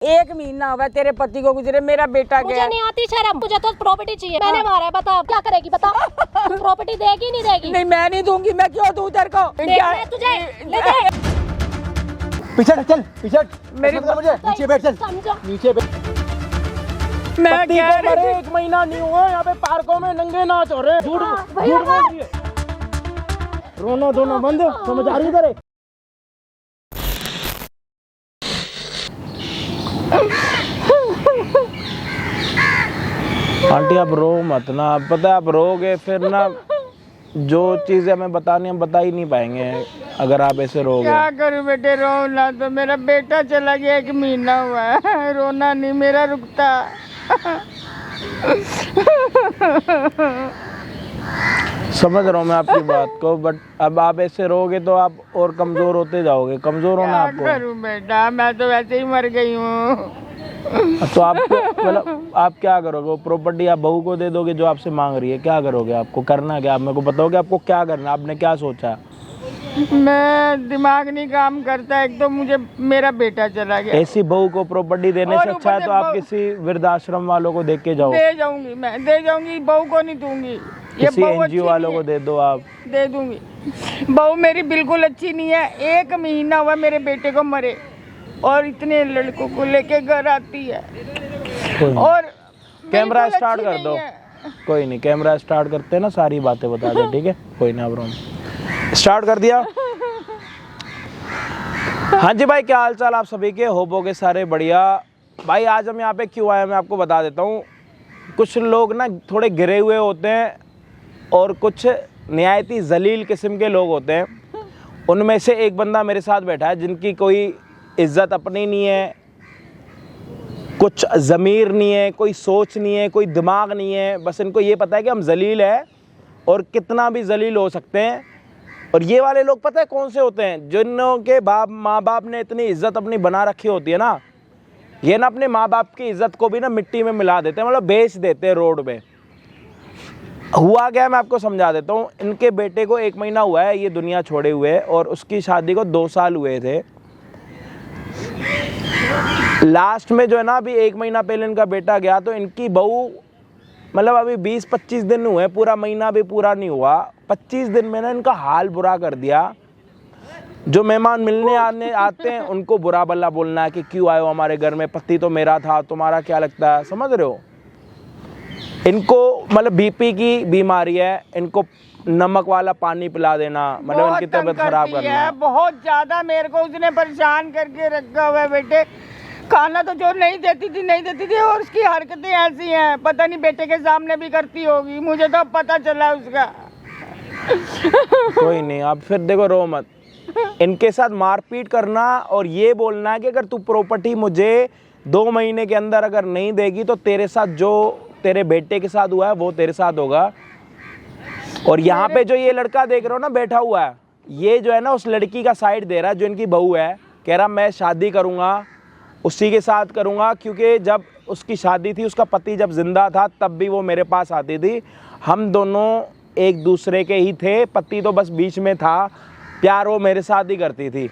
1 महीना हुआ तेरे पति को गुजरे, मेरा बेटा मुझे गया। नहीं आती शर्म, मुझे तो प्रॉपर्टी चाहिए। मैंने मारा है, बता क्या करेगी, बता। प्रॉपर्टी देगी नहीं देगी? नहीं मैं नहीं दूंगी, मैं क्यों दूं तेरे को? देखना है तुझे, ले दे। पीछे हट, चल पीछे हट। मेरी ऐसा मत कर मुझे, नीचे बैठ, चल समझो। नीचे बैठ। मैं पति कह को रही मरे थी। 1 महीना नहीं हुआ, यहाँ पे पार्कों में नंगे नाच हो रहे हैं। झूठ भैया झूठ बोल रही है। रोना धोना बंद, समझ आ रही है तेरे? आंटी आप रो मत ना, आप पता है आप रोगे फिर ना जो चीजें हमें बतानी हम बता ही नहीं पाएंगे अगर आप ऐसे रोगे। क्या करूं बेटे, रो ना तो मेरा बेटा चला गया, 1 महीना हुआ है, रोना नहीं मेरा रुकता। समझ रहा हूँ मैं आपकी बात को, बट अब आप ऐसे रहोगे तो आप और कमजोर होते जाओगे। कमजोर होना क्या आपको। करूं बेटा, मैं तो वैसे ही मर गई हूँ। तो आप मतलब आप क्या करोगे? वो प्रॉपर्टी आप बहू को दे दोगे जो आपसे मांग रही है? क्या करोगे? आपको करना क्या? आप मेरे को बताओगे आपको क्या करना? आपने क्या सोचा? मैं दिमाग नहीं काम करता, एक तो मुझे मेरा बेटा चला गया। ऐसी बहू को प्रॉपर्टी देने और से अच्छा है ऊपर तो से आप बहू- किसी वृद्धाश्रम वालों को देख के जाओ, दे जाऊंगी, मैं दे जाऊंगी, बहू को नहीं दूंगी। ये किसी बहू एनजीओ अच्छी वालों नहीं को है। दे दो आप। दे दूंगी। बहू मेरी बिल्कुल अच्छी नहीं है, 1 महीना हुआ मेरे बेटे को मरे और इतने लड़कों को लेके घर आती है कोई नहीं। और कैमरा बिल्कुल स्टार्ट अच्छी कर दो। नहीं है। कोई नहीं, कैमरा स्टार्ट करते हैं ना, सारी बातें बता दे, ठीक है? कोई ना, अब स्टार्ट कर दिया। हाँ जी भाई, क्या हाल चाल आप सभी के? होगे सारे बढ़िया। भाई आज हम यहाँ पे क्यों आए मैं आपको बता देता हूँ। कुछ लोग ना थोड़े गिरे हुए होते हैं और कुछ निहायती जलील किस्म के लोग होते हैं। उनमें से एक बंदा मेरे साथ बैठा है जिनकी कोई इज्जत अपनी नहीं है, कुछ ज़मीर नहीं है, कोई सोच नहीं है, कोई दिमाग नहीं है। बस इनको ये पता है कि हम जलील है और कितना भी जलील हो सकते हैं। और ये वाले लोग पता है कौन से होते हैं? जिनों के माँ बाप ने इतनी इज्जत अपनी बना रखी होती है ना, ये ना अपने माँ बाप की इज्जत को भी ना मिट्टी में मिला देते हैं, मतलब बेच देते हैं रोड पे। हुआ क्या है मैं आपको समझा देता हूँ। इनके बेटे को 1 महीना हुआ है ये दुनिया छोड़े हुए और उसकी शादी को 2 साल हुए थे। लास्ट में जो है ना, अभी 1 महीना पहले इनका बेटा गया तो इनकी बहू मतलब अभी 20-25 दिन हुए, पूरा महीना भी पूरा नहीं हुआ, 25 दिन में ना इनका हाल बुरा कर दिया। जो मेहमान मिलने आते हैं उनको बुरा भला बोलना है कि क्यों आए हो हमारे घर में, पति तो मेरा था, तुम्हारा क्या लगता है? समझ रहे हो? इनको मतलब बीपी की बीमारी है, इनको नमक वाला पानी पिला देना, मतलब बहुत इनकी तबीयत तंग खराब करती करना। है, बहुत ज्यादा मेरे को उसने परेशान करके रखा हुआ है बेटे। खाना तो जो नहीं देती थी और उसकी हरकतें ऐसी हैं, पता नहीं बेटे के सामने भी करती होगी, मुझे तो पता चला उसका। कोई नहीं, आप फिर देखो रो मत। इनके साथ मारपीट करना और ये बोलना है कि अगर तू प्रॉपर्टी मुझे 2 महीने के अंदर अगर नहीं देगी तो तेरे साथ जो तेरे बेटे के साथ हुआ है वो तेरे साथ होगा। और यहाँ पे जो ये लड़का देख रहे हो ना बैठा हुआ है, ये जो है ना उस लड़की का साइड दे रहा है जो इनकी बहू है। कह रहा मैं शादी करूँगा उसी के साथ करूँगा, क्योंकि जब उसकी शादी थी उसका पति जब जिंदा था तब भी वो मेरे पास आती थी, हम दोनों एक दूसरे के ही थे, पति तो बस बीच में था, प्यार वो मेरे साथ ही करती थी।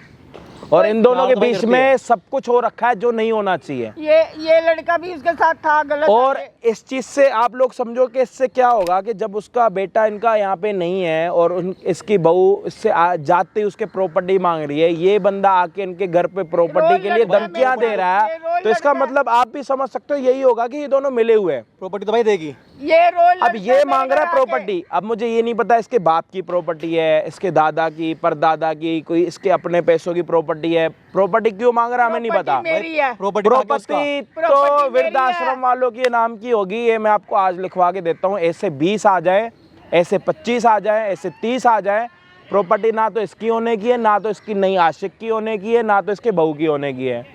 और इन दोनों के बीच में सब कुछ हो रखा है जो नहीं होना चाहिए। ये लड़का भी उसके साथ था, गलत। और इस चीज से आप लोग समझो कि इससे क्या होगा कि जब उसका बेटा इनका यहाँ पे नहीं है और इसकी बहू इससे जाते उसके प्रॉपर्टी मांग रही है, ये बंदा आके इनके घर पे प्रॉपर्टी के लिए धमकियां दे रहा है, तो इसका मतलब आप भी समझ सकते हो यही होगा कि ये दोनों मिले हुए हैं। प्रॉपर्टी तो भाई देगी। ये रोल अब ये मांग रहा है प्रॉपर्टी। अब मुझे ये नहीं पता इसके बाप की प्रॉपर्टी है, इसके दादा की, परदादा की, कोई इसके अपने पैसों की प्रॉपर्टी है। प्रॉपर्टी क्यों मांग रहा है हमें नहीं पता। मेरी है। प्रॉपर्टी तो वृद्धाश्रम वालों की नाम की होगी, ये मैं आपको आज लिखवा के देता हूँ। ऐसे 20 आ जाए, ऐसे 25 आ जाए, ऐसे 30 आ जाए, प्रॉपर्टी ना तो इसकी होने की है, ना तो इसकी नई आशिक की होने की है, ना तो इसके बहू की होने की है।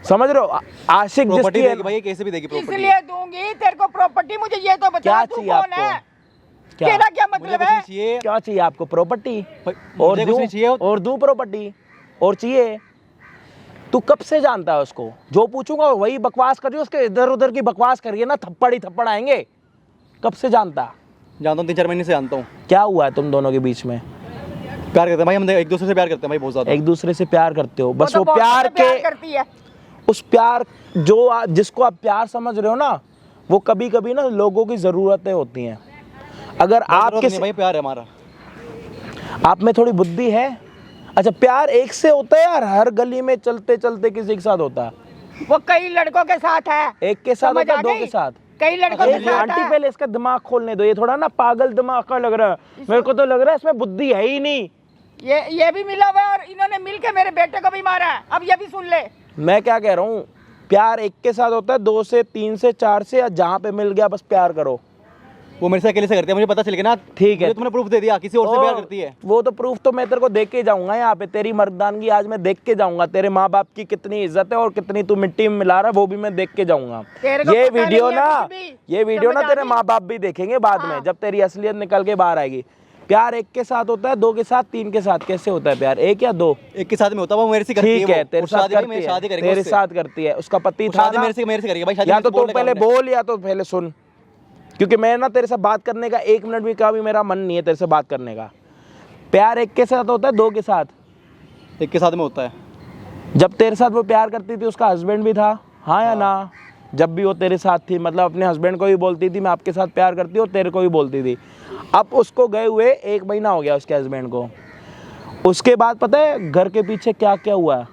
समझ रहे हो? आशिक प्रॉपर्टी जिसकी देगी भाई, कैसे भी देगी प्रॉपर्टी। इसलिए दूंगी तेरे को प्रॉपर्टी। मुझे ये तो बता, क्या तू चाहिए कौन आपको? है? क्या तेरा क्या मुझे मतलब कुछ है? नहीं चाहिए। क्या चाहिए आपको? प्रॉपर्टी और मुझे कुछ नहीं चाहिए। और दूं प्रॉपर्टी और चाहिए। तू कब से जानता है उसको? जो पूछूंगा वही बकवास करिए, उसके इधर उधर की बकवास करिए ना, थप्पड़ ही थप्पड़ आएंगे। कब से जानता? जानता हूँ, 3-4 महीने से जानता हूँ। क्या हुआ है तुम दोनों के बीच में? प्यार करते हैं भाई, हम एक दूसरे से प्यार करते हैं भाई, बहुत ज्यादा। एक दूसरे से प्यार करते हो, बस तो वो बहुत प्यार ज्यादा के करती है। उस प्यार जिसको आप प्यार समझ रहे हो ना, वो कभी कभी ना लोगों की ज़रूरतें होती हैं। अगर आपके भाई प्यार है हमारा, आप में थोड़ी बुद्धि है। अच्छा, प्यार एक से होता है यार, हर गली में चलते चलते किसी के साथ होता है। वो कई लड़कों के साथ है, एक के साथ समझ होता है, आ दो गई? के साथ। कई लड़कों के साथ आंटी है। पहले इसका दिमाग खोलने दो, ये थोड़ा ना पागल दिमाग का लग रहा है मेरे को, तो लग रहा है इसमें बुद्धि है ही नहीं। ये भी मिला हुआ है और इन्होंने मिलके मेरे बेटे को भी मारा है। अब ये भी सुन ले। मैं क्या कह रहा हूँ, प्यार एक के साथ होता है, 2 से 3 से 4 से, या जहाँ पे मिल गया बस प्यार करो। वो मेरे से अकेले से करती है, मुझे पता चल गया ना। ठीक है, मुझे तुमने प्रूफ दे दिया, किसी और से प्यार करती है। वो तो प्रूफ तो मैं तेरे को देख के जाऊंगा यहाँ पे, तेरी मर्दानगी आज मैं देख के जाऊंगा, तेरे माँ बाप की कितनी इज्जत है और कितनी तू मिट्टी में मिला रहा है वो भी मैं देख के जाऊंगा। तेरे को ये पता वीडियो नहीं है ना, कुछ भी। ये वीडियो ना समझ आ तेरे गई? माँ बाप भी देखेंगे बाद में, जब तेरी असलियत निकल के बाहर आएगी। प्यार एक के साथ होता है, 2 के साथ, 3 के साथ। कैसे होता है प्यार, 1 या 2? एक के साथ में होता है, वो मेरे से करती है। ठीक है, वो। तेरे वो साथ शादी भाई, करती मेरी शादी है, करेगी तेरे उससे। साथ करती है। उसका पति वो था शादी ना? मेरे से करेगी भाई, शादी या मेरे तो से तू बोलने का पहले हमने। बोल या तो पहले सुन, क्योंकि मैं ना तेरे से बात करने का 1 मिनट भी का भी मेरा मन नहीं है तेरे से बात करने का। प्यार एक के साथ होता है, 2 के साथ? एक के साथ में होता है। जब तेरे साथ वो प्यार करती थी उसका हस्बैंड भी था, हाँ या ना? जब भी वो तेरे साथ थी, मतलब अपने हस्बैंड को भी बोलती थी मैं आपके साथ प्यार करती हूँ, और तेरे को भी बोलती थी। अब उसको गए हुए 1 महीना हो गया उसके हस्बैंड को। उसके बाद पता है घर के पीछे क्या क्या हुआ?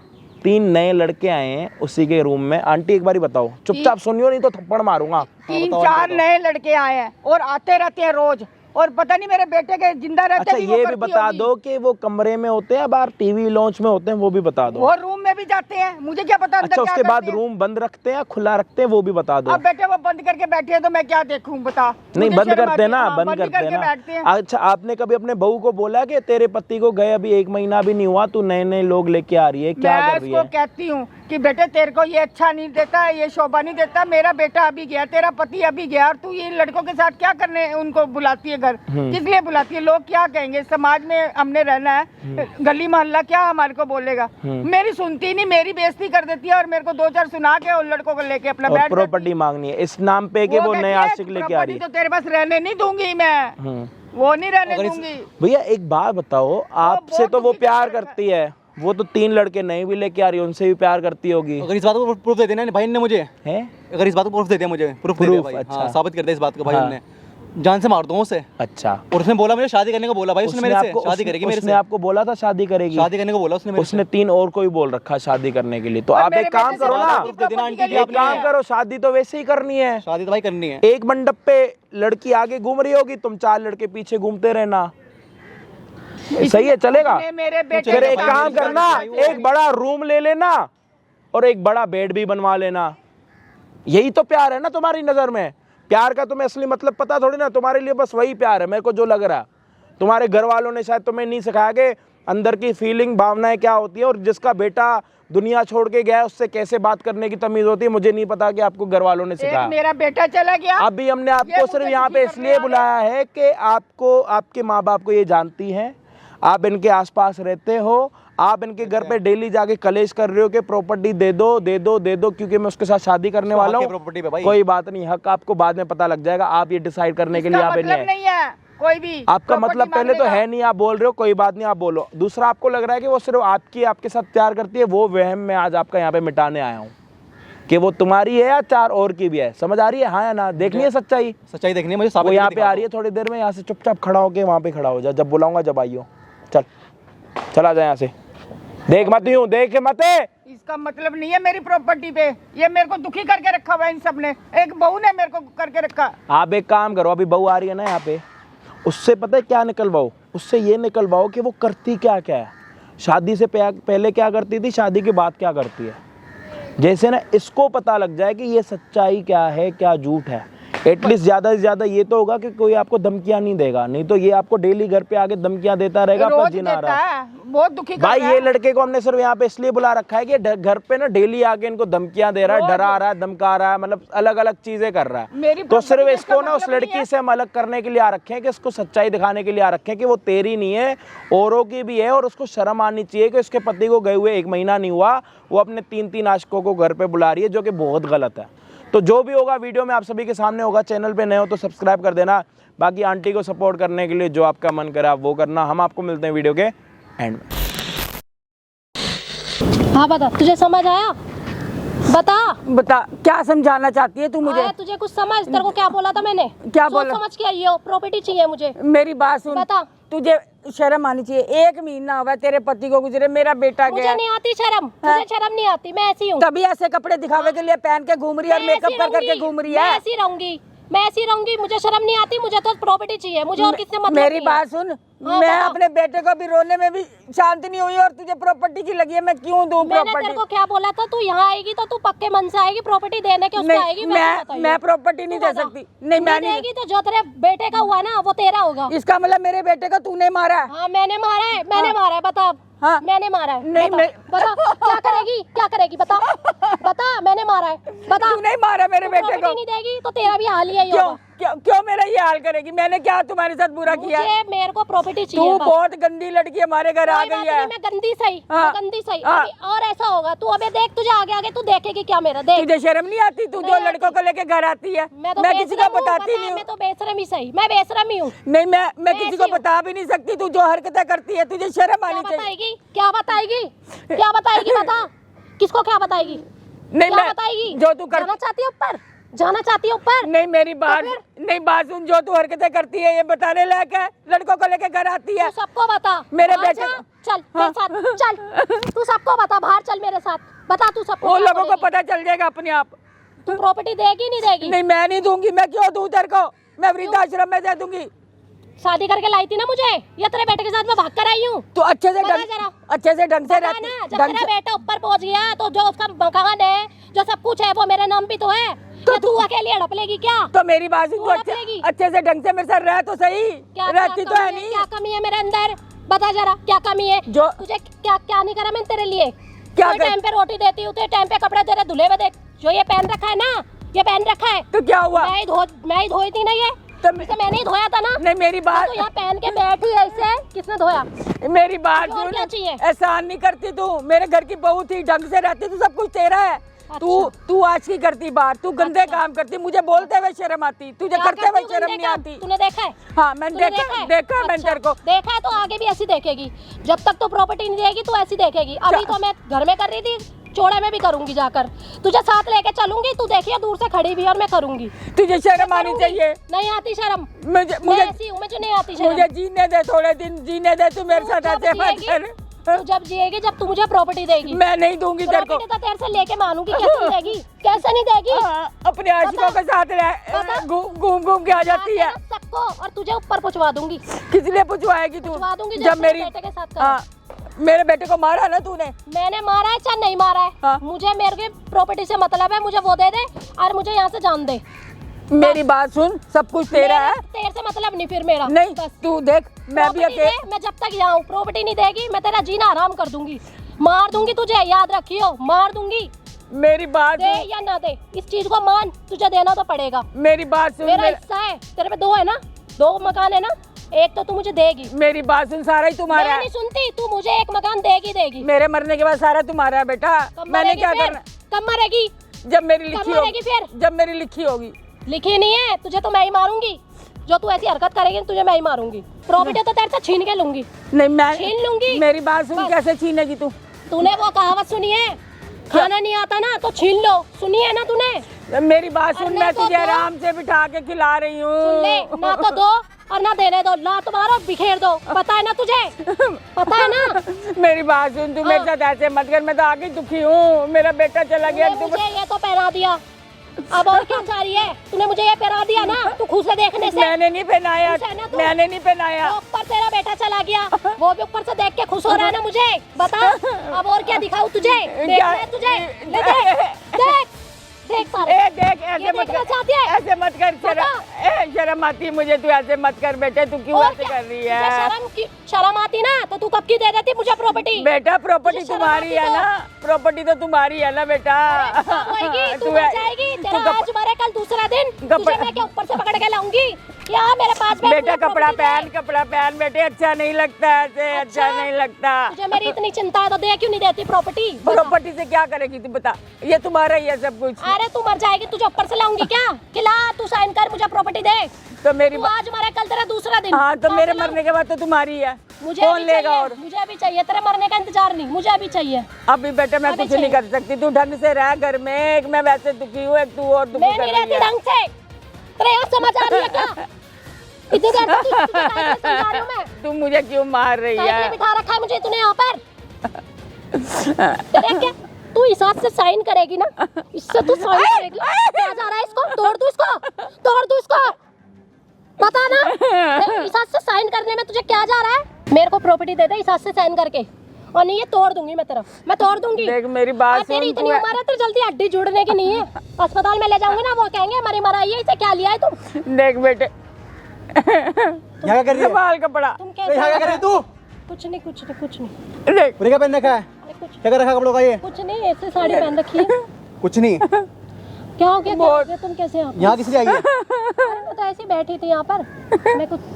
3 नए लड़के आए हैं उसी के रूम में। आंटी एक बारी बताओ, चुपचाप सुनियो नहीं तो थप्पड़ मारूंगा। 3-4 नए लड़के आए हैं और आते रहते हैं रोज, और पता नहीं मेरे बेटे के जिंदा रहते अच्छा, भी वो ये भी करती बता होगी। दो कि वो कमरे में होते हैं, बाहर टीवी लॉन्च में होते हैं, वो भी बता दो। वो रूम में भी जाते हैं, मुझे क्या पता अंदर अच्छा, क्या उसके बाद करते हैं। रूम बंद रखते हैं या खुला रखते हैं, वो भी बता दो। अब बेटे वो बंद करके बैठे हैं तो मैं क्या देखूं, बता। नहीं, मुझे बंद शर्म करते हैं आती है। ना, हाँ, बंद ही करते हैं करके ना। बैठते हैं। अच्छा, आपने कभी अपने बहू को बोला कि तेरे पति को गए अभी 1 महीना भी नहीं हुआ, तू नए नए लोग लेके आ रही है, क्या मैं कर रही उसको है? कहती हूँ कि बेटे तेरे को ये अच्छा नहीं देता, ये शोभा नहीं देता, मेरा बेटा अभी गया, तेरा पति अभी गया, और तू ये लड़कों के साथ क्या करने उनको बुलाती है घर? किस लिए बुलाती है? लोग क्या कहेंगे? समाज में हमने रहना है, गली मोहल्ला क्या हमारे को बोलेगा? मेरी सुनती नहीं, मेरी बेइज्जती कर देती है, और मेरे को 2-4 सुना के उन लड़कों को लेके अपना और बैठ प्रॉपर्टी मांगनी है इस नाम पे कि वो कहती नए है, आशिक लेके आ रही प्रॉपर्टी है। तो तेरे पास रहने नहीं दूंगी मैं, वो नहीं रहने अगर इस- दूंगी। भैया एक बात बताओ, आपसे बहुत तो वो दुखी प्यार करता है। करती है, वो तो 3 लड़के नए भी लेके आ रही है, उनसे भी प्यार करती होगी, अगर इस बात को प्रूफ दे देना भाई ने मुझे, है? अगर इस बात को प्रूफ दे दिया मुझे, प्रूफ दे दिया भाई, अच्छा। हाँ, साबित कर दिया इस बात को भाई हाँ। हमने, जान से मार दूंगा उसे। अच्छा, और उसने बोला मुझे शादी करने को बोला भाई, उसने मेरे से आपको शादी करेगी मेरे उसने से, आपको बोला था शादी करेगी? शादी करने को बोला उसने मेरे उसने 3 और को भी बोल रखा शादी करने के लिए। तो और आप मेरे एक काम बेटे से करो ना, बात प्रूफ दे देना आंटी जी एक आपने। काम करो, शादी तो वैसे ही करनी है, से शादी तो भाई करनी है। एक मंडप पे लड़की आगे घूम रही होगी, तुम 4 लड़के पीछे घूमते रहना, सही है? चलेगा? उसने मेरे बेटे फिर के एक साथ काम मिलकर करना, शादी करी। एक बड़ा रूम ले लेना और एक बड़ा बेड भी बनवा लेना। यही तो प्यार है ना तुम्हारी नजर में? प्यार का तुम्हें असली मतलब पता थोड़ी ना, तुम्हारे लिए बस वही प्यार है, मेरे को जो लग रहा है। तुम्हारे घर वालों ने शायद तुम्हें नहीं सिखाया कि अंदर की फीलिंग, भावनाएं क्या होती है, और जिसका बेटा दुनिया छोड़ के गया है उससे कैसे बात करने की तमीज होती है। मुझे नहीं पता कि आपको घर वालों ने एक सिखाया। मेरा बेटा चला गया। अभी हमने ये आपको मुझे सिर्फ यहाँ पे दुखी इसलिए करने बुलाया है कि आपको, आपके माँ बाप को ये जानती हैं, आप इनके आसपास रहते हो, आप इनके घर पे डेली जाके कलेश कर रहे हो कि प्रॉपर्टी दे दो दे दो दे दो, क्योंकि मैं उसके साथ शादी करने वाला हूँ। प्रॉपर्टी पे भाई कोई बात नहीं, हक आपको बाद में पता लग जाएगा, आप ये डिसाइड करने के लिए इसका यहाँ पे नहीं मतलब है। नहीं है कोई भी आपका प्रॉपर्टी मतलब पहले तो मांगने का। है नहीं, आप बोल रहे हो, कोई बात नहीं, आप बोलो। दूसरा, आपको लग रहा है कि वो सिर्फ आपके साथ प्यार करती है, वो वहम मैं आज आपका यहाँ पे मिटाने आया हूँ कि वो तुम्हारी है या 4 और की भी है। समझ आ रही है, हाँ या ना? देखनी है सच्चाई? सच्चाई देखनी है मुझे, वो साबित यहाँ करके पे दिखा आ रही है थोड़ी देर में, यहाँ से चुपचाप खड़ा होके वहाँ पे खड़ा हो जा, जब बुलाऊंगा जब आइयो। चल चला जाए यहाँ से, देख मत यूं, देख मत। इसका मतलब नहीं है मेरी प्रॉपर्टी पे, ये मेरे को दुखी करके रखा हुआ है इन सब ने, एक बहू ने मेरे को करके रखा। आप एक काम करो, अभी बहू आ रही है ना यहाँ पे, उससे पता है क्या निकलवाओ? उससे ये निकलवाओ कि वो करती क्या क्या है, शादी से पहले क्या करती थी, शादी के बाद क्या करती है। जैसे ना इसको पता लग जाए कि ये सच्चाई क्या है, क्या झूठ है, एटलीस्ट ज़्यादा से ज़्यादा ये तो होगा कि कोई आपको धमकियां नहीं देगा, नहीं तो ये आपको डेली घर पे आके धमकियां देता रहेगा, आपका रोज जीना देता रहा। है, बहुत दुखी कर भाई रहा ये है। लड़के को हमने सिर्फ यहाँ पे इसलिए बुला रखा है कि घर पे ना डेली आके इनको धमकियां दे रहा है, डरा रहा है, धमका रहा है, मतलब अलग अलग चीजें कर रहा मेरी है। तो सिर्फ प्रॉपर्टी इसको का ना उस मतलब नहीं लड़की है। से हम अलग करने के लिए आ रखे हैं, कि इसको सच्चाई दिखाने के लिए आ रखे हैं कि वो तेरी नहीं है, औरों की भी है, और उसको शर्म आनी चाहिए कि उसके पति को गए हुए 1 महीना नहीं हुआ, वो अपने 3-3 आशिकों को घर पे बुला रही है, जो कि बहुत गलत है। तो जो भी होगा वीडियो में आप सभी के सामने होगा। चैनल पे नए हो तो सब्सक्राइब कर देना, बाकी आंटी को सपोर्ट करने के लिए जो आपका मन करे आप वो करना। हम आपको मिलते हैं वीडियो के एंड में। हाँ बता, तुझे समझ आया? बता बता क्या समझाना चाहती है तू मुझे? आया तुझे कुछ समझ? तेरे को क्या बोला था मैंने? क्या सोच बोला? समझ के आई हो, प्रॉपर्टी चाहिए मुझे। मेरी बात सुन, बता। तुझे शर्म आनी चाहिए। 1 महीना हुआ तेरे पति को गुजरे, मेरा बेटा मुझे गया। नहीं आती शर्म, मुझे शर्म नहीं आती, मैं ऐसी हूँ। तभी ऐसे कपड़े दिखावे के लिए पहन के घूम रही है और मैं मेकअप ऐसी कर करके रहूंगी, घूम रही मैं है। ऐसी रहूंगी, मैं ऐसी रहूंगी। मुझे शर्म नहीं आती, मुझे तो प्रॉपर्टी चाहिए, मुझे और किससे मतलब मेरी नहीं है। बात सुन, हाँ, मैं बता। अपने बेटे को भी रोने में भी शांति नहीं हुई और तुझे प्रॉपर्टी की लगी है। मैं क्यों दूं मैंने तेरे प्रॉपर्टी? को क्या बोला था? तू यहाँ आएगी तो तू पक्के मन से आएगी, प्रॉपर्टी देने के उसको आएगी। नहीं, मैं प्रॉपर्टी नहीं दे सकती। नहीं, मैं नहीं देगी तो जो तेरे बेटे का हुआ ना वो तेरा होगा। इसका मतलब मेरे बेटे को तूने मारा है? हाँ मैंने मारा है, मैंने मारा है। बता हाँ। मैंने मारा है। नहीं, बता क्या करेगी, क्या करेगी? बता बता, मैंने मारा है, बता। तू नहीं मारा मेरे बेटे प्रॉपर्टी को? नहीं देगी तो तेरा भी हाल ही यही क्यों होगा। क्यों क्यों मेरा ये हाल करेगी? मैंने क्या तुम्हारे साथ बुरा किया? मुझे मेरे को प्रॉपर्टी तू चाहिए बस। बहुत गंदी लड़की हमारे घर आ कोई बात गई है। नहीं, मैं गंदी सही, हाँ। मैं गंदी सही। हाँ। अभी और ऐसा होगा, तू अबे देख, तुझे आगे आगे तू देखेगी क्या मेरा, देख। तुझे शर्म नहीं आती? तू नहीं जो आती। लड़कों को लेके घर आती है, मैं तो मैं किसी को बेशरम हूँ, बताती पता नहीं है, हूँ। मैं तो बेशरम ही सही, मैं बेशरम ही हूँ। नहीं, मैं किसी को ऐसी हूँ। बता भी नहीं सकती। तू जो हरकतें करती है तुझे शर्म क्या आनी चाहिए। बताएगी, क्या बताएगी, क्या बताएगी? बता किसको क्या बताएगी? नहीं, क्या मैं बताएगी? जो तू कर जाना चाहती है ऊपर, जाना चाहती है ऊपर? नहीं, मेरी बात फिर? नहीं, बात सुन। जो तू हरकतें करती है ये बताने लायक है? लड़कों को लेके घर आती है। तू सबको बता। मेरे बाहर बेटे जा, को- चल मेरे साथ चल। तू सबको बता, बाहर चल मेरे साथ, बता तू सबको। वो क्या लोगों को बोलेगी? पता चल जाएगा अपने आप। तू प्रॉपर्टी देगी नहीं देगी? नहीं, मैं नहीं दूंगी। मैं क्यों दूं तेरे को? मैं वृद्धाश्रम में दे दूंगी। शादी करके लाई थी ना मुझे, या तेरे बेटे के साथ मैं भाग कर आई हूँ? तो अच्छे से बता ढंग जरा। अच्छे से ढंग से बता रहती ना, जब ढंग तेरा से। बेटा ऊपर पहुंच गया तो जो उसका मकान है, जो सब कुछ है, वो मेरे नाम भी तो है। तो तू अकेली हड़प लेगी क्या? तो मेरी बात सुन, तू तू हड़प लेगी? अच्छे से ढंग से मेरे साथ रह तो सही। क्या रहती तो है नहीं। क्या कमी है मेरे अंदर? बता जरा, क्या कमी है? जो- तुझे क्या क्या नहीं करा मैंने तेरे लिए? क्या कर- टाइम पे रोटी देती हूँ, टाइम पे कपड़े तेरे धुले हुए देख, जो ये पहन रखा है ना, ये पहन रखा है, तो क्या हुआ? मैं ही धोई थी ना ये, तो इसे मैंने ही धोया था ना। नहीं, मेरी बात तो यहाँ पहन के बैठी है, इसे किसने धोया? मेरी बात और सुन। क्या चाहिए? एहसान नहीं करती तू। मेरे घर की बहू थी, ढंग से रहती, तू सब कुछ तेरा है। तू आज की करती बात, तू गंदे काम करती। मुझे बोलते हुए शर्म आती, तुझे क्या करते हुए करती हूँ शर्म गंदे नहीं काम? आती। तूने देखा है? हाँ, मैंने तूने देखा है मैंने तेरे को। देखा है तो आगे भी ऐसी देखेगी। जब तक तो प्रॉपर्टी नहीं देगी तो ऐसी देखेगी। अभी तो मैं घर में कर रही थी, चौड़े में भी करूंगी जाकर। तुझे साथ लेके चलूंगी, तू देखिए दूर से खड़ी भी और मैं करूंगी। तुझे शर्म आनी करूंगी। चाहिए। नहीं आती शर्म, मुझे मैं मुझे ऐसी हूँ, मुझे नहीं आती शर्म। मुझे जीने दे, थोड़े दिन जीने दे। तू मेरे साथ ऐसे मत कर। तू जब जिएगी, जब तू मुझे प्रॉपर्टी देगी। मैं नहीं दूंगी तेरे को। प्रॉपर्टी तो तेरे से लेके मानूंगी, कैसे नहीं देगी? कैसे नहीं देगी? हाँ, अपने आशिकों के साथ बता। घूम घूम के आ जाती है। आके ना सबको, और तुझे ऊपर पहुंचवा दूंगी, किस लिए पूछवाएगी तू? पहुंचवा दूंगी जब मेरी बेटे के साथ करा। हाँ, मेरे बेटे को मारा ना तूने? मैंने मारा है चाहे नहीं मारा है, हाँ। मुझे मेरे प्रॉपर्टी से मतलब है, मुझे वो दे दे और मुझे यहाँ से जान दे। मेरी बात सुन, सब कुछ तेरा है। तेरे से मतलब नहीं फिर मेरा। नहीं, बस तू देख, मैं भी प्रॉपर्टी अकेले। दे, मैं जब तक जाऊँ प्रॉपर्टी नहीं देगी, मैं तेरा जीना हराम कर दूंगी, मार दूंगी तुझे, याद रखियो, मार दूंगी। मेरी बात दे सुन, या ना दे, इस चीज को मान, तुझे देना तो पड़ेगा। मेरी बात सुन। मेरा हिस्सा है, तेरे पे 2 है ना, 2 मकान है ना, एक तो तू मुझे देगी। मेरी बात सुन, सारा ही तुम्हारा मैं है। नहीं सुनती, तू मुझे एक मकान देगी। मेरे मरने के बाद सारा तुम्हारा है बेटा। कब मैंने मरेगी क्या फिर? करना? कब मरेगी? जब मेरी कब लिखी मरेगी होगी। फिर? जब मेरी लिखी होगी। लिखी नहीं है, तुझे तो मैं ही मारूंगी। जो तू ऐसी हरकत करेगी तुझे मैं ही मारूंगी। प्रॉपर्टी तो तेरे से छीन के लूंगी। नहीं, मैं छीन लूंगी। मेरी बात सुन, बस। कैसे छीनेगी तू? तूने वो कहावत सुनी है, खाना नहीं आता ना तो छीन लो, सुनी है ना तूने? मेरी बात सुन, अरे मैं तो तुझे दो। आराम से बिठा के खिला रही सुन ले, हूँ। ना तो दो और ना देने दो, लात मारो बिखेर दो। पता है ना तुझे, पता है ना? मेरी बात सुन, तू मेरे साथ ऐसे मत कर। मैं तो आगे दुखी हूँ, मेरा बेटा चला गया। तूने मुझे ये तो पहना दिया, अब और क्या चाह रही है? तूने मुझे ये पहना दिया ना, तू खुश है देखने से। मैंने नहीं पहनाया, खुश है ना तू? मैंने नहीं पहनाया। वो ऊपर तेरा बेटा चला गया, वो भी ऊपर से देख के खुश हो रहा है ना मुझे। बता अब और क्या दिखाऊं तुझे? देखना है तुझे? ले देख देख सारे। देख, ऐसे ये मत देखना कर, चाहती है? ऐसे मत कर। शर्म आती है मुझे। तू ऐसे मत कर बेटे, तू क्यों और ऐसे क्या? कर रही तुझे है? शर्म आती ना तो तू कब की दे देती मुझे प्रॉपर्टी? बेटा, प्रॉपर्टी तुझे शर्म तुम्हारी आती है तो? ना, प्रॉपर्टी तो तुम्हारी है ना बेटा। तू तू मर है- जाएगी, तू तेरा कप- आज मरे कल दूसरा दिन, कपड़ा- तुझे मैं क्या ऊपर से पकड़ के लाऊंगी? यहाँ मेरे पास बैठ, बेटा मुझे कपड़ा property पहन बेटे, अच्छा नहीं लगता ऐसे, अच्छा नहीं लगता। दे। तुझे मेरी इतनी चिंता है तो दे क्यों नहीं देती प्रॉपर्टी? प्रॉपर्टी से क्या करेगी तू बता, ये तुम्हारा ही है सब कुछ। अरे तू मर जाएगी, तुझे ऊपर से लाऊंगी क्या? खिला, तू साइन कर, मुझे प्रॉपर्टी दे। तो मेरी तू आज मरे, कल तेरा दूसरा दिन। हाँ, तो कहाँ मेरे से लाऊं? मरने के बाद तो तुम्हारी है, मुझे कौन अभी लेगा? चाहिए, और मुझे अभी चाहिए, तेरे मरने का इंतजार नहीं, मुझे अभी चाहिए। अभी बेटा मैं अभी कुछ नहीं कर सकती, तू ढंग से रह घर में। एक मैं वैसे दुखी हूँ, एक तू और दुखी मैं कर नहीं रही रहती है। ढंग से, तेरे यहाँ समझ आ रही है क्या? इतनी देर से तुझे काहे के लिए समझा रही हूँ मैं? तू मुझे क्यों मार रही काहे के लिए है? बिठा रखा है मुझे तूने यहाँ पर? तेरे क्या, तू इस हाथ से साइन करेगी ना, इससे तू साइन करेगी। क्या जा रहा है इसको? तोड़ दूँ इसको, तोड़ दूँ इसको, पता ना? इस हाथ से साइन करने में तुझे क्या जा रहा है? मेरे को प्रॉपर्टी दे दे इस हाथ से साइन करके, और नहीं ये तोड़ दूंगी मैं तेरा, मैं तोड़ दूंगी। देख मेरी बात तेरी सुन, इतनी उम्र है, तेरी जल्दी हड्डी जुड़ने की नहीं है। अस्पताल में ले जाऊंगी ना, वो कहेंगे मरी मराई है, इसे क्या लिया है तुम? देख बेटे, यहाँ क्या कर रही है? बाल कपड़ा तुम यहाँ क्या कर रही है तू? कुछ नहीं, कुछ नहीं, कुछ नहीं, देख, पूरे क्या पहन रखा है? अरे कुछ क्या कर रखा है कपड़ों का ये? कुछ नहीं, ऐसे साड़ी पहन रखी है। कुछ नहीं। क्या हो गया, क्या हो गया? तुम कैसे यहाँ? यहाँ किस लिए आई है? अरे मैं तो ऐसे ही बैठी थी यहाँ पर,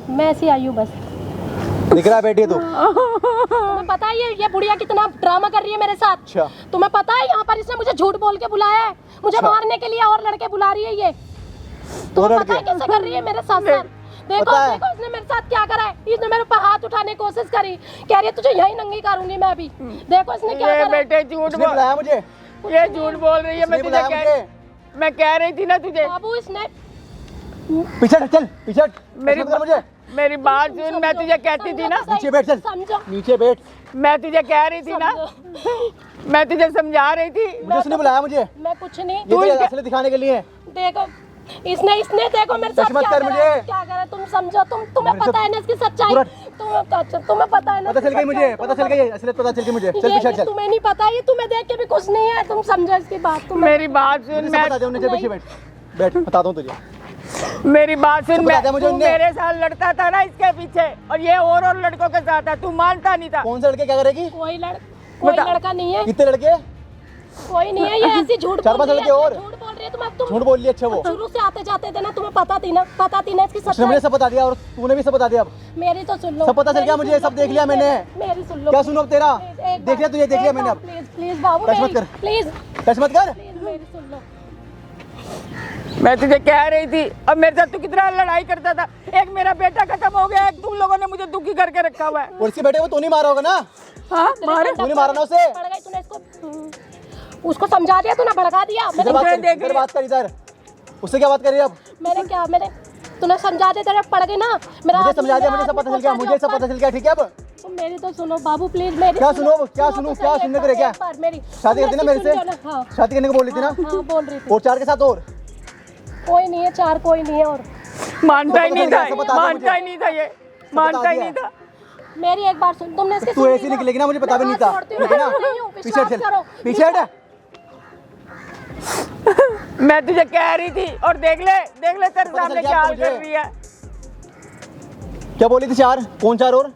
मैं ऐसे ही आई हूँ बस। दिख रहा है बैठी है तू? तुम्हें पता है ये बुढ़िया कितना ड्रामा कर रही है मेरे साथ? अच्छा। तुम्हें पता है यहाँ पर इसने मुझे झूठ बोल के बुलाया है, मुझे मारने के लिए और लड़के बुला रही है ये। तुम्हें पता है कैसे कर रही है मेरे साथ सर? देखो देखो इसने मेरे साथ क्या करा है, इसने मेरे ऊपर हाथ उठाने की कोशिश करी, कह रही है तुझे यही नंगी करूंगी मैं अभी। देखो इसने क्या ये करा है। बेटे झूठ इसने बोल, बुलाया मुझे? ये झूठ बोल रही है। मैं कह रही थी ना तुझे, बाबू इसने पीछे हट, चल पीछे हट। मेरी मत कर मुझे। मेरी बात सुन, मैं तुझे कहती थी ना, नीचे बैठ, चल समझो, नीचे बैठ। मैं तुझे कह रही थी ना, मैं तुझे समझा रही थी। मुझे उसने बुलाया मुझे, मैं कुछ नहीं। ये तेरे असली दिखाने के लिए। देखो इसने देखो मेरे साथ मत क्या कर करा, मुझे। क्या करा, तुम समझो, तुम्हें मेरे पता है ना इसकी सच्चाई, पूरा- तुम्हें पता है ना, पता चल गई मुझे, पता चल गई असलियत, पता चल गई मुझे। चल पीछे हट, चल। तुम्हें नहीं पता, ये तुम्हें देख के भी कुछ नहीं है, तुम समझो इसकी बात। मेरी बात सुन, मुझे सब बता दे उन्हें, चल पीछे बैठ, बैठ बताता हूँ तुझे। मेरी बात सुन, सब बता दे मुझे तू उनने। मेरे साथ लड़ता था ना इसके पीछे, और ये और लड़कों के साथ था, तू मानता नहीं था। कौन से लड़के क्या करेगी? कोई बता। लड़का नहीं है, कितने लड़के? कोई नहीं है, ये ऐसी झूठ चार बोल पांच रही लड़के है, और? झूठ बोल रही है। तुम झूठ बोल लिया। अच्छा वो शुरू से आते जाते थे ना, तुम्हें पता थी ना इसकी उसने सच्चाई। मुझे सब बता दिया और तूने भी सब बता दिया। अब मेरी तो सुन लो, सब पता चल गया मुझे, सब देख लिया मैंने। मेरी सुन लो, क्या सुनो अब तेरा? प्लीज, एक देख लिया तुझे, देख लिया मैंने अब। प्लीज प्लीज बाबू, टच मत मेरी कर। प्लीज टच मत कर। प्लीज मेरी सुन लो। मैं तुझे कह रही थी, और मेरे साथ तू कितना लड़ाई करता था। एक मेरा बेटा खत्म हो गया, एक तुम लोगों ने मुझे दुखी करके रखा हुआ है। और इसके बेटे को तू नहीं मारा होगा ना? हाँ, मारे। तूने मारा ना उसे? पड़ गई तूने उसको समझा दिया, तूने भड़का दिया। इधर बात कर, देख इधर बात कर, इधर उससे क्या बात कर रही है अब? मैंने तूने समझा दिया, तेरे पड़ गई ना। मुझे समझा दिया, मुझे सब पता चल गया, मुझे सब पता चल गया। ठीक है अब तुम मेरी तो सुनो बाबू प्लीज, मेरी क्या सुनो, क्या सुनूं, क्या सुनने को रह गया? मेरी शादी करती ना मेरे से? हाँ शादी करने को बोल रही थी ना? हाँ बोल रही थी। और 4 के साथ और? कोई नहीं है, 4 कोई नहीं है और। मानता ही नहीं था, सब बता दे मानता मुझे। ही नहीं था, ये मानता ही नहीं था। मेरी एक बार सुन, तुमने इसके तू ऐसी निकलेगी ना, मुझे पता भी नहीं था। ठीक है ना? पीछे हट, चल पीछे हट। मैं तुझे कह रही थी, और देख ले तेरे पता सामने चल क्या गया हाल मुझे। कर रही है। क्या बोली थी? 4? कौन 4 और?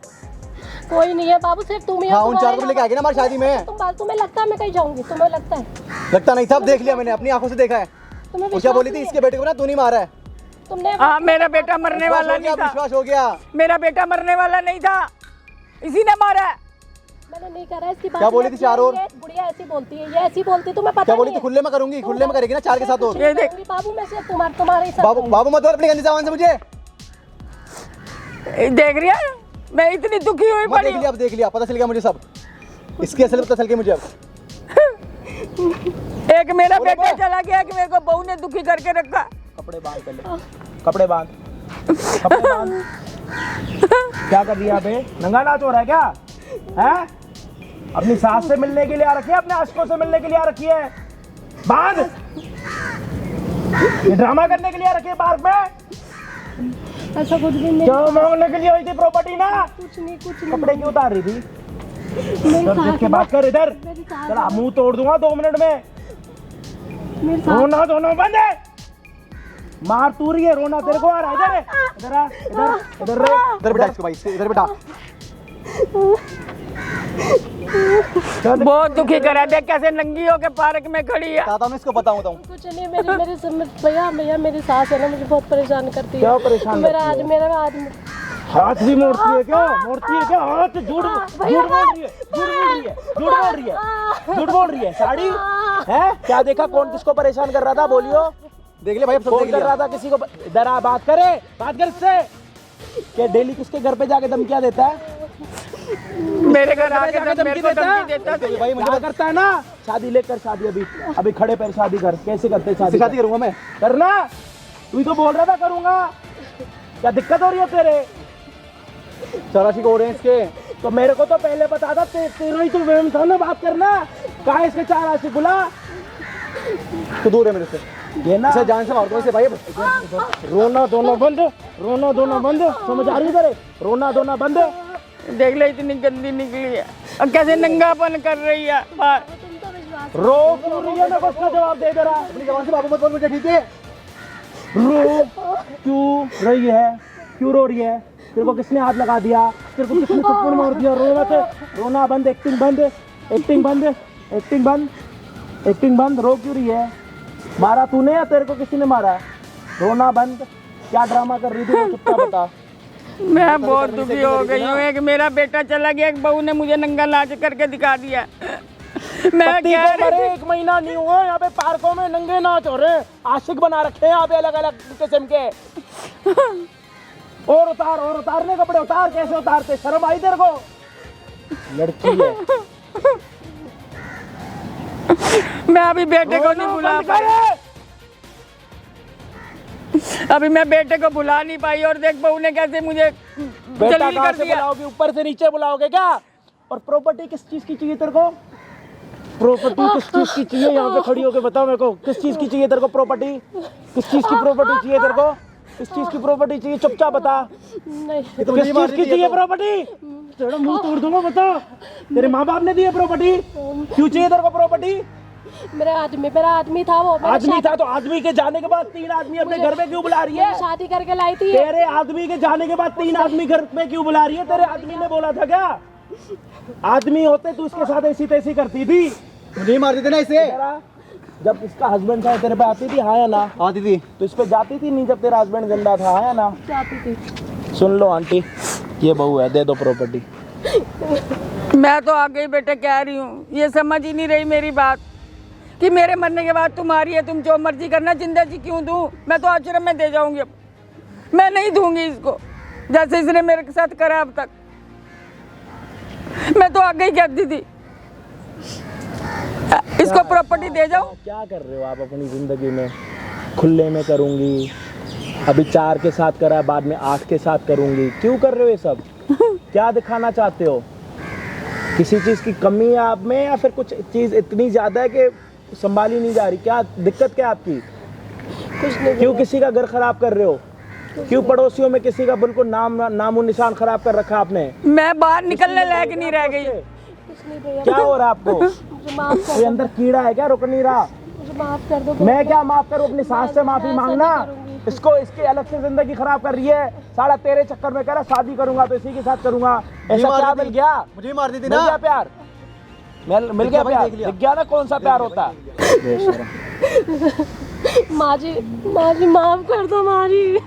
कोई नहीं है बाबू, सिर्फ तुम ही हो। हाँ, उन 4 को लेके आएगी ना हमारी शादी में। तुम्हें लगता है मैं कहीं जाऊंगी? तुम्हें लगता है? लगता नहीं था, अब देख लिया मैंने, अपनी आंखों से देखा है। तुम्हें और क्या बोली थी? विश्वास इसके बेटे को ना तू नहीं मारा है। तुमने हाँ, मेरा बेटा मरने वाला नहीं था, विश्वास हो गया। मेरा बेटा मरने वाला नहीं था, इसी ने मारा है। मैंने नहीं करा इसकी बात। क्या बोली थी? 4 और? ये बुढ़िया ऐसी बोलती है, ये ऐसी बोलती, तुम्हें पता क्या बोली थी? नहीं है? खुले में करूंगी, खुले में करेगी ना 4 के साथ और? ये देख। बाबू मैं सिर्फ तुम्हारे साथ बाबू रहूंगी। बाबू मत बोल अपनी गंदी जबान से मुझे। देख रही है, मैं इतनी दुखी हुई मत पड़ी देख लिया, अब देख लिया, पता चल गया मुझे सब। इसकी असल पता चल गई मुझे अब। एक मेरा बोलो, बेटा बोलो। चला गया कि मेरे को बहू ने दुखी करके रखा। कपड़े बांध पहले, कपड़े बांध, कपड़े बांध। क्या कर रही है बे? नंगा नाच हो रहा है क्या? हैं? अपनी सास से मिलने के लिए आ रखी है, अपने आशिकों से मिलने के लिए आ रखी है? बांध। ये ड्रामा करने के लिए आ रखी है पार्क में? ऐसा कुछ भी नहीं, क्यों मांगने के लिए आई थी प्रॉपर्टी ना? कुछ नहीं, कुछ नहीं। कपड़े क्यों उतार रही थी? मेरी इधर देख सास के बात कर, इधर। मेरी सास चला मुंह तोड़ दूंगा 2 मिनट में। मेरी सास रोना दोनों बंद है। मार तू रही है, रोना तेरे को आ रहा है। इधर है, इधर आ, इधर इधर रे, इधर बैठा इसको भाई, इधर बैठा। बहुत दुखी करा, देख कैसे नंगी होके पार्क में खड़ी है। बताता हूँ इसको, बताता हूँ। कुछ नहीं, मेरी समझ भैया मेरी सास है ना, मुझे बहुत परेशान करती है। क्या परेशान मेरा करती है? मेरा हाथ हाथ भी मोड़ती है क्या? मोड़ती है क्या हाथ? झूठ बोल रही है, झूठ बोल रही है। साड़ी है क्या? देखा कौन किसको परेशान कर रहा था? बोलियो। देख ले भाई, अब सब कौन देख कर लिया। रहा था किसी को? इधर आ, बात कर इससे। क्या डेली किसके घर पे जाके धमकियां देता है? मेरे घर आके तो मेरे को धमकी देता है। भाई मुझे क्या करता है ना? शादी लेकर, शादी अभी खड़े पैर शादी कर। कैसे करते हैं शादी? शादी करूंगा मैं। करना, तू ही तो बोल रहा था करूंगा। क्या दिक्कत हो रही है तेरे? चौरासी को ऑरेंज के। तो मेरे को तो पहले बता था, तेरा ही तो वहम था ना बात करना। कहा इसके 4 आशिक बुला। तो दूर है मेरे से, ये ना इसे जान से मार दो इसे भाई। रोना धोना बंद, रोना धोना बंद। समझ आ रही है तेरे? रोना धोना बंद। देख ले इतनी गंदी निकली है और कैसे नंगापन कर रही है। रो क्यों रही है? मैं को उसका जवाब दे रहा। अपनी जबान से बाबू मत बोल मुझे, ठीक है? रो क्यों रही है? क्यों रो रही है? तेरे को किसने हाथ लगा दिया? तेरे को किसने थप्पड़ मार दिया? रो मत, रोना बंद, एक्टिंग बंद, एक्टिंग बंद, एक्टिंग बंद, एक्टिंग बंद। रो क्यों रही है? मारा तूने या तेरे को किसी ने मारा? रोना बंद। क्या ड्रामा कर रही थी? वो चुपचाप बता। मैं बहुत दुखी हो गई हूँ। एक मेरा बेटा चला गया, एक बहू ने मुझे नंगा नाच करके दिखा दिया। मैं पति कह को मरे 1 महीना नहीं हुआ, यहाँ पे पार्कों में नंगे नाच हो रहे हैं। आशिक बना रखे हैं यहाँ पे अलग अलग किस्म के। और उतारने कपड़े उतार। कैसे उतारते? शर्म आई तेरे को? लड़की है। मैं अभी बेटे को नहीं बुला पाई। अभी मैं बेटे को बुला नहीं पाई और देख बहू ने कैसे मुझे बेटा जलील कहाँ कर से दिया। बुलाओगे? ऊपर से नीचे बुलाओगे क्या? और प्रॉपर्टी किस चीज की चाहिए तेरे को? प्रॉपर्टी किस चीज की चाहिए? यहाँ पे खड़ी होके बताओ मेरे को, किस चीज की चाहिए तेरे को प्रॉपर्टी? किस चीज की प्रॉपर्टी चाहिए तेरे को? किस चीज की प्रॉपर्टी चाहिए? चुपचाप बता। नहीं, तो किस चीज की चाहिए प्रॉपर्टी? तेरा मुंह तोड़ दूंगा, बता। तेरे माँ बाप ने दी है प्रॉपर्टी? क्यों चाहिए तेरे को प्रॉपर्टी? मेरा आदमी था वो। मैंने आदमी था तो आदमी के जाने के बाद 3 आदमी अपने घर में क्यों बुला रही है? शादी करके लाई थी। तेरे आदमी के जाने के बाद 3 आदमी घर में क्यों बुला रही है? तेरे आदमी ने बोला था क्या? आदमी होते तू इसके साथ ऐसी तैसी करती थी? मुझे मार देते ना इसे। जब इसका हस्बैंड था तेरे पे आती थी, हाँ या ना? आती थी। तो इस पे जाती थी नहीं जब तेरा हस्बैंड जिंदा था, हाँ या ना? जाती थी। सुन लो आंटी, ये बहू है, दे दो प्रॉपर्टी। मैं तो आगे बेटे कह रही हूँ, ये समझ ही नहीं रही मेरी बात कि मेरे मरने के बाद तुम्हारी है, तुम जो मर्जी करना। जिंदगी क्यों दूं? मैं तो आश्रम में दे जाऊंगी। अब मैं नहीं दूंगी इसको, जैसे इसने मेरे साथ करा अब तक। मैं तो आगे ही कहती थी इसको प्रॉपर्टी दे जाओ। क्या कर रहे हो आप अपनी जिंदगी में? खुले में करूंगी, अभी 4 के साथ करा, बाद में 8 के साथ करूंगी। क्यों कर रहे हो ये सब? क्या दिखाना चाहते हो? किसी चीज की कमी है आप में या फिर कुछ चीज इतनी ज्यादा है कि संभाली नहीं जा रही? क्या दिक्कत क्या आपकी? कुछ नहीं। क्यों किसी का घर खराब कर रहे हो? क्यों पड़ोसियों में किसी का बिल्कुल नामो निशान खराब कर रखा आपने? मैं बाहर निकलने लायक नहीं रह गई। कुछ नहीं भैया, क्या हो रहा है आपको? मुझे माफ कर कोई अंदर कीड़ा है क्या? रुक नहीं रहा। मुझे माफ कर दो। मैं क्या माफ करूं? अपनी सास से माफी मांगना। इसको इसके अलग से जिंदगी खराब कर रही है। साला तेरे चक्कर में कह रहा शादी करूंगा तो इसी के साथ करूंगा। ऐसा क्या मिल गया? मुझे मार दी थी मिल ना। गया प्यार? मिल गया प्यार? दिख गया ना कौन सा प्यार होता है? माँ जी माफ कर दो माँ जी।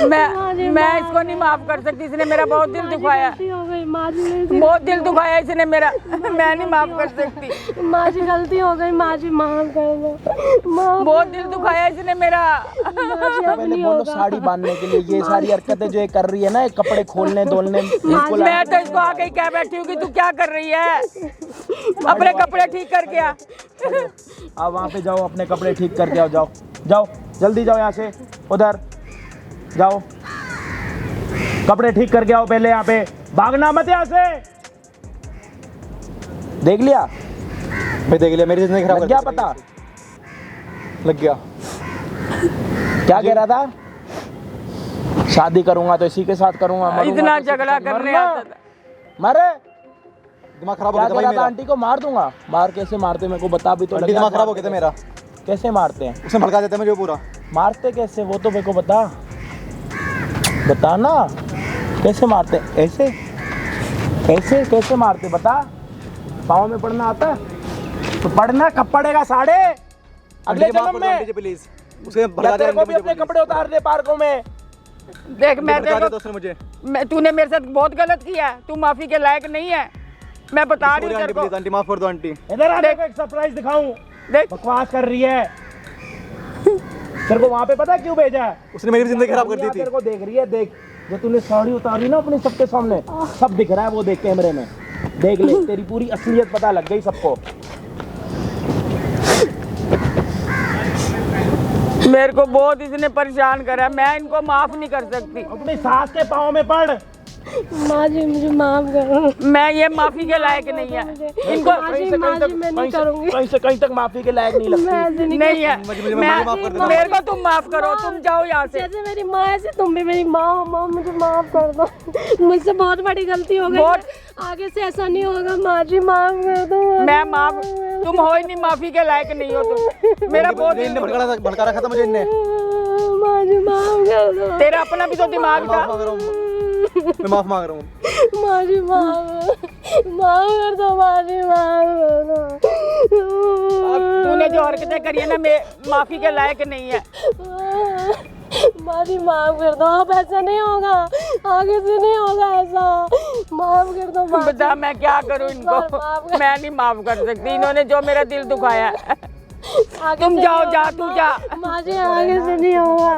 मैं इसको नहीं माफ कर सकती। इसने मेरा बहुत दिल दुखाया, गलती हो गई माँ जी मेरी। बहुत दिल दुखाया इसने मेरा। मैं नहीं माफ कर सकती। माँ जी गलती हो गई माँ जी, माफ कर दो। माफ बहुत दिल दुखाया इसने मेरा। मैंने बोलो साड़ी बांधने के लिए ये सारी हरकतें जो ये कर रही है ना, ये कपड़े खोलने धोलने बिल्कुल। मैं तो इसको आके ही कह बैठी हूँ कि तू क्या कर रही है? अपने कपड़े ठीक करके आ। आप वहाँ पे जाओ, अपने कपड़े ठीक करके आओ। जाओ जाओ जल्दी जाओ, यहाँ से उधर जाओ, कपड़े ठीक करके आओ पहले। यहाँ पे भागना मत यहाँ से। देख लिया? मैं देख लिया, मेरी जिंदगी खराब लग कर गया दी। पता? लग गया। क्या कह रहा था? शादी करूंगा तो इसी के साथ करूंगा, मरूंगा इतना तो इसी के झगड़ा साथ। करने मरना। आता था। मरे दिमाग खराब हो क्या गया था कह भाई रहा था? मेरा। आंटी को मार दूंगा। मार कैसे मारते मेरे को बता भी तो। आंटी दिमाग खराब हो गया था मेरा। कैसे मारते हैं? उसने भड़का देता है मुझे पूरा। मारते कैसे वो तो मेरे को बता ना। कैसे मारते? ऐसे ऐसे कैसे मारते बता? पाँव में पढ़ना आता है तो पढ़ना, कब पड़ेगा साढ़े अगले जन्म में। प्लीज उसके या तेरे को भी अपने कपड़े उतार दे पार्कों में। देख मैं देखो दोस्तों मुझे तूने मेरे साथ बहुत गलत किया है, तू माफी के लायक नहीं है, मैं बता रही हूँ तेरे को। प्लीज आंटी माफ कर दो आंटी। इधर आ, देखो एक सरप्राइज दिखाऊं। देख बकवास कर रही है। तेरे को वहाँ पे पता है क्यों भेजा है? उसने मेरी जिंदगी खराब कर दी थी। तेरे को देख रही है, देख जो तूने साड़ी उतारी ना अपने सबके सामने, सब दिख रहा है वो, देख कैमरे में देख ले, तेरी पूरी असलियत पता लग गई सबको। मेरे को बहुत इसने परेशान करा, मैं इनको माफ नहीं कर सकती। अपनी सास के पाँव में पड़। माँ जी मुझे माफ करो। मैं ये माफी के लायक नहीं है इनको। मैं नहीं करूँगी। कहीं से कहीं तक माफी के लायक नहीं लगती। नहीं है, मेरे को तुम माफ करो, तुम जाओ यहाँ से। जैसे मेरी माँ ऐसे तुम भी मेरी माँ हो। माँ मुझे माफ कर दो, मुझसे बहुत बड़ी गलती हो गई। आगे से ऐसा नहीं होगा। माँ जी माफ कर दो। मैं माफ, तुम हो ही नहीं, माफी के लायक नहीं हो तुम। मेरा बहुत भड़का रखा था मुझे इनने। माँ जी माफ कर दो। तेरा अपना भी तो दिमाग था। मैं माफ मांग रहा हूँ। माँ जी माफ कर दो। माँ जी माफ कर दो। तूने जो हरकतें करी है ना, मैं माफी के लायक नहीं है। माँ जी माफ कर दो। अब ऐसा नहीं होगा, आगे से नहीं होगा ऐसा। माफ कर दो। बता मैं क्या करूँ इनको, मैं नहीं माफ कर सकती। इन्होंने जो मेरा दिल दुखाया है। तुम जाओ, जा तू जा। माँ जी आगे से नहीं होगा,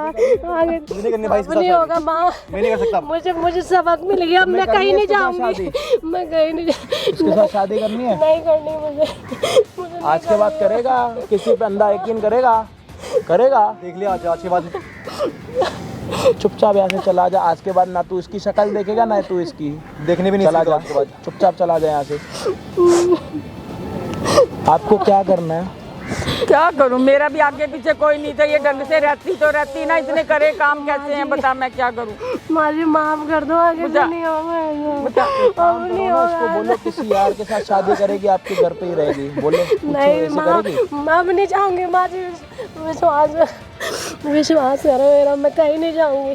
आगे नहीं होगा। माँ मैं नहीं कर सकता। मुझे सबक मिल गया। अब मैं कहीं नहीं जाऊंगी। मैं कहीं नहीं उसके साथ शादी करनी है? नहीं करनी मुझे आज के बाद करेगा? किसी पे अंधा यकीन करेगा? देख लिया आज की बात। चुपचाप यहाँ से चला जा। आज के बाद ना तू इसकी शक्ल देखेगा ना तू इसकी, देखने भी नहीं चला जा। आज के बाद चुपचाप चला जा यहाँ से। आपको क्या करना है? क्या करूं, मेरा भी आगे पीछे कोई नहीं था। ये ढंग से रहती तो रहती ना, इतने करे काम कैसे हैं बता, मैं क्या करूं। माँ जी माफ कर दो, आगे से नहीं होगा। अब नहीं होगा। उसको बोलो किसी यार के साथ शादी करेगी, आपके घर पे ही रहेगी। बोलो नहीं माँ, मैं अब नहीं जाऊंगी। माँ जी विश्वास करो मेरा, मैं कहीं नहीं जाऊंगी।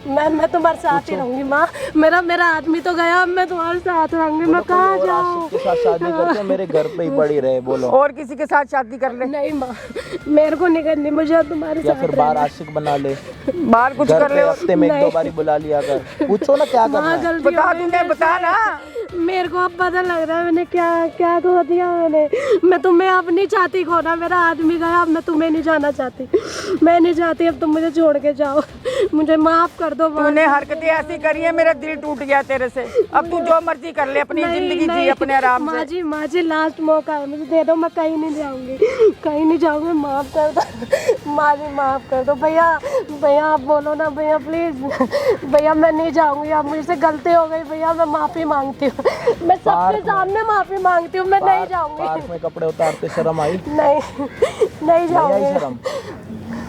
मैं तुम्हारे साथ ही रहूंगी। माँ मेरा आदमी तो गया, अब मैं तुम्हारे साथ रहूंगी। मैं कहाँ जाऊँ? के साथ शादी करके मेरे घर पे ही पड़ी रहे। बोलो और किसी के साथ शादी कर ले। नहीं माँ, मेरे को नहीं करनी, मुझे तुम्हारे या साथ फिर बाहर आशिक बना ले, बाहर कुछ घर कर पे ले। हफ्ते में एक दो बारी बुला लिया कर। पूछो ना क्या करना है। गलती बता हो गई तूने, बता ना। मेरे को अब पता लग रहा है मैंने क्या खो दिया मैंने। मैं तुम्हें अब नहीं चाहती खोना। मेरा आदमी गया, अब मैं तुम्हें नहीं जाना चाहती। मैं नहीं चाहती अब तुम मुझे छोड़ के जाओ। मुझे माफ कर दो। तूने हरकतें ऐसी करी है, मेरा दिल टूट गया तेरे से। अब तू जो मर्जी कर ले, अपनी जिंदगी जी अपने आराम से। माँ जी लास्ट मौका है, मुझे दे दो। मैं कहीं नहीं जाऊंगी, कहीं नहीं जाऊंगी। माफ कर दो माँ जी, माफ कर दो। भैया आप बोलो ना भैया, प्लीज भैया। मैं नहीं जाऊंगी, अब मुझसे गलती हो गई भैया। मैं माफी मांगती हूँ, मैं सबके सामने माफी मांगती हूँ। मैं नहीं जाऊंगी। पार्क में कपड़े उतारते शर्म आई? नहीं जाऊंगी। शर्म?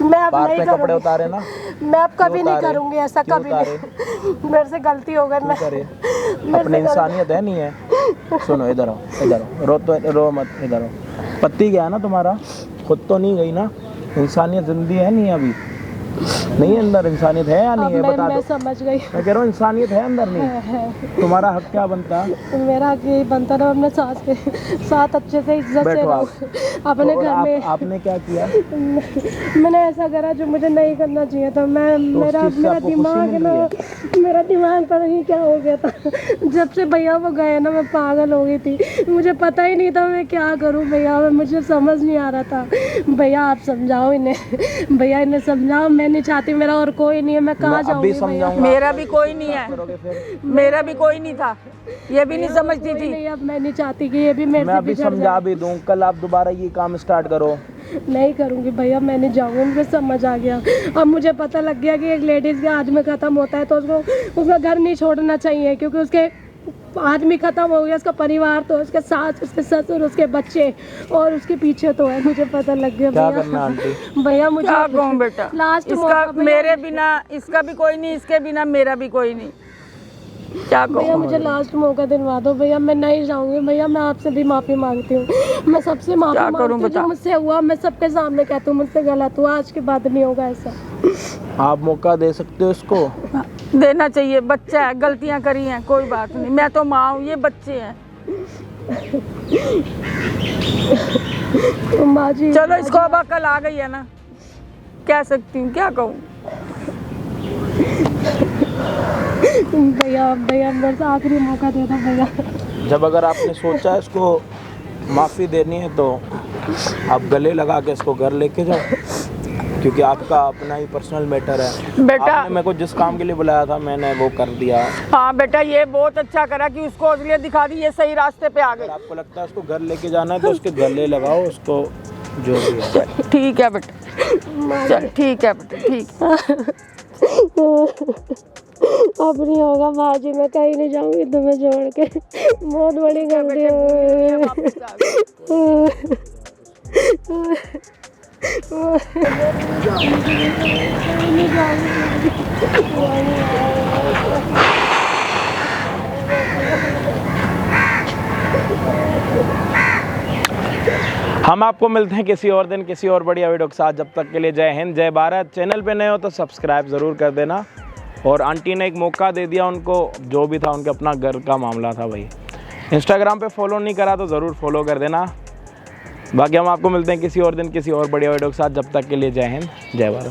मैं अब पार्क नहीं में कपड़े करूंगी। उतारे ना? मैं अब कभी नहीं करूंगी ऐसा, कभी नहीं। मेरे से गलती हो गई। मैं अपनी इंसानियत है नहीं है। सुनो इधर आओ, रो मत, इधर आओ। पति गया ना तुम्हारा, खुद तो नहीं गई ना। इंसानियत जिंदगी है नहीं अभी? नहीं अंदर इंसानियत है या नहीं है? बता दो। मैं समझ गई। मैं कह रहा हूँ इंसानियत है अंदर नहीं है। तुम्हारा हक क्या बनता है? मेरा हक यही बनता ना, अपने सास के साथ अच्छे से इज्जत से रहूं अपने घर में। आपने क्या किया? मैंने ऐसा करा जो मुझे नहीं करना चाहिए था। मेरा दिमाग है ना, मेरा दिमाग पता नहीं क्या हो गया था। जब से भैया वो गए ना, मैं पागल हो गई थी। मुझे पता ही नहीं था मैं क्या करूँ भैया। मुझे समझ नहीं आ रहा था। भैया आप समझाओ इन्हें, भैया इन्हें समझाओ। मैं नहीं चाहती, मेरा और कोई नहीं है। मैं कहाँ जाऊँगी भैया? मेरा भी कोई नहीं है, मेरा भी कोई नहीं था। ये भी नहीं समझती थी। नहीं, अब मैं नहीं चाहती कि ये भी मेरे से अभी समझा भी दूं। कल आप दोबारा ये काम स्टार्ट करो। नहीं करूँगी भैया, मैं नहीं जाऊँगी। मुझे समझ आ गया। अब मुझे पता लग गया कि एक लेडीज़ का आदमी ख़त्म होता है तो उसका घर नहीं छोड़ना चाहिए, क्योंकि उसके आदमी खत्म हो गया, उसका परिवार तो, उसके सास, उसके ससुर, उसके बच्चे और उसके पीछे तो है। मुझे पता लग गया। क्या करना आंटी? भैया मुझे क्या कहूँ बेटा, लास्ट इसका मेरे बिना इसका भी कोई नहीं, इसके बिना मेरा भी कोई नहीं। क्या भैया मुझे लास्ट मौका दिलवा दो भैया। मैं नहीं जाऊंगी भैया। मैं आपसे भी माफ़ी मांगती हूँ। मैं सबसे माफ़ी मांगती हूँ। जो मुझसे हुआ मैं सबके सामने कहती हूँ मुझसे गलत हुआ। आज के बाद नहीं होगा ऐसा। आप मौका दे सकते हो इसको? देना चाहिए। बच्चा है, गलतियाँ करी हैं, कोई बात नहीं। मैं तो माँ हूँ, ये बच्चे हैं। माँ जी चलो इसको अब अकल आ गई है ना, कह सकती हूँ, क्या कहूँ। भैया भैया मेरे से आखिरी मौका दे दो भैया। जब अगर आपने सोचा है इसको माफ़ी देनी है तो आप गले लगा के इसको घर लेके जाओ, क्योंकि आपका अपना ही पर्सनल मैटर है। बेटा आपने मेरे को जिस काम के लिए बुलाया था मैंने वो कर दिया। हाँ बेटा, ये बहुत अच्छा करा कि उसको असलियत दिखा दी, ये सही रास्ते पे आ गई। अगर आपको लगता है उसको घर लेके जाना है तो उसके गले लगाओ, उसको जो भी है। ठीक है बेटा, चल ठीक है बेटा, ठीक। अब नहीं होगा माँ जी, मैं कहीं नहीं जाऊंगी तुम्हें छोड़ के, बहुत बड़ी गलती हो हम आपको मिलते हैं किसी और दिन किसी और बढ़िया वीडियो के साथ। जब तक के लिए जय हिंद जय भारत। चैनल पे नए हो तो सब्सक्राइब ज़रूर कर देना। और आंटी ने एक मौका दे दिया उनको, जो भी था उनके अपना घर का मामला था भाई। इंस्टाग्राम पे फॉलो नहीं करा तो ज़रूर फॉलो कर देना। बाकी हम आपको मिलते हैं किसी और दिन किसी और बढ़िया वीडियो के साथ। जब तक के लिए जय हिंद जय भारत।